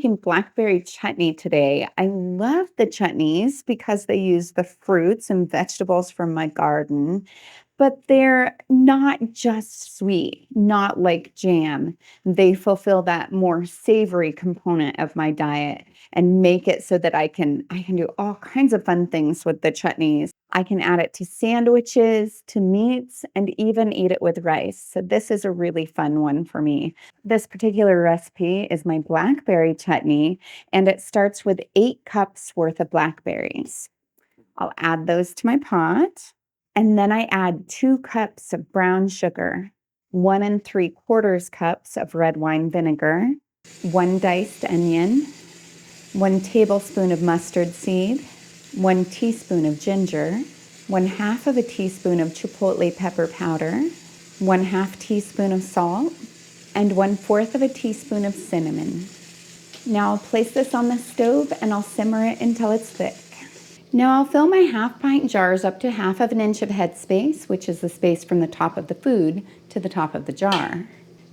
making blackberry chutney today. I love the chutneys because they use the fruits and vegetables from my garden, but they're not just sweet, not like jam. They fulfill that more savory component of my diet and make it so that I can do all kinds of fun things with the chutneys. I can add it to sandwiches, to meats, and even eat it with rice. So this is a really fun one for me. This particular recipe is my blackberry chutney, and it starts with 8 cups worth of blackberries. I'll add those to my pot. And then I add 2 cups of brown sugar, 1 3/4 cups of red wine vinegar, 1 diced onion, 1 tablespoon of mustard seed, 1 teaspoon of ginger, 1/2 of a teaspoon of chipotle pepper powder, 1/2 teaspoon of salt, and 1/4 of a teaspoon of cinnamon. Now I'll place this on the stove and I'll simmer it until it's thick. Now I'll fill my 1/2 pint jars up to 1/2 of an inch of headspace, which is the space from the top of the food to the top of the jar.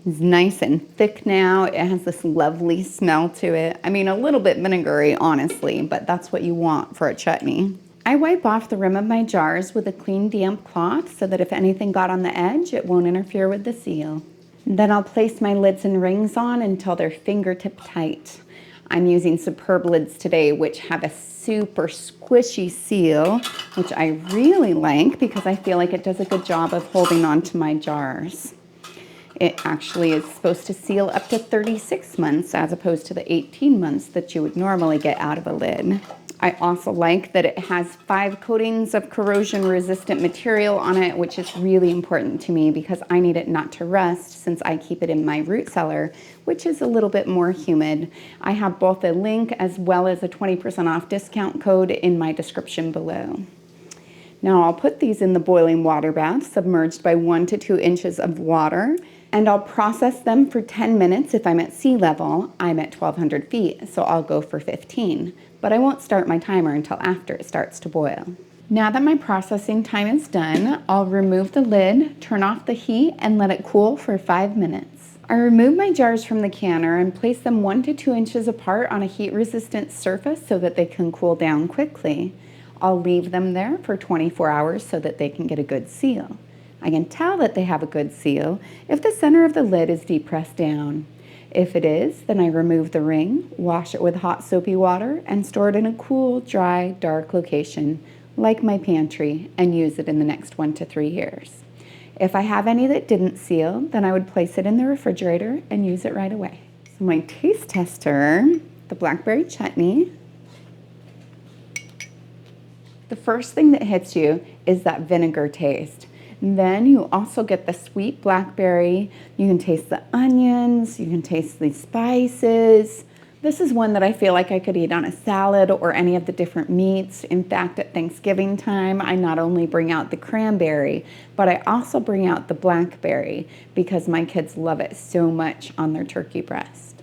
It's nice and thick now. It has this lovely smell to it. I mean, a little bit vinegary, honestly, but that's what you want for a chutney. I wipe off the rim of my jars with a clean, damp cloth so that if anything got on the edge, it won't interfere with the seal. Then I'll place my lids and rings on until they're fingertip tight. I'm using Superb lids today, which have a super squishy seal, which I really like because I feel like it does a good job of holding on to my jars. It actually is supposed to seal up to 36 months as opposed to the 18 months that you would normally get out of a lid. I also like that it has 5 coatings of corrosion-resistant material on it, which is really important to me because I need it not to rust since I keep it in my root cellar, which is a little bit more humid. I have both a link as well as a 20% off discount code in my description below. Now I'll put these in the boiling water bath, submerged by 1 to 2 inches of water, and I'll process them for 10 minutes. If I'm at sea level, I'm at 1,200 feet, so I'll go for 15. But I won't start my timer until after it starts to boil. Now that my processing time is done, I'll remove the lid, turn off the heat, and let it cool for 5 minutes. I remove my jars from the canner and place them 1 to 2 inches apart on a heat-resistant surface so that they can cool down quickly. I'll leave them there for 24 hours so that they can get a good seal. I can tell that they have a good seal if the center of the lid is depressed down. If it is, then I remove the ring, wash it with hot soapy water, and store it in a cool, dry, dark location, like my pantry, and use it in the next 1 to 3 years. If I have any that didn't seal, then I would place it in the refrigerator and use it right away. So my taste tester, the blackberry chutney. The first thing that hits you is that vinegar taste. Then you also get the sweet blackberry. You can taste the onions, you can taste the spices. This is one that I feel like I could eat on a salad or any of the different meats. In fact, at Thanksgiving time, I not only bring out the cranberry, but I also bring out the blackberry because my kids love it so much on their turkey breast.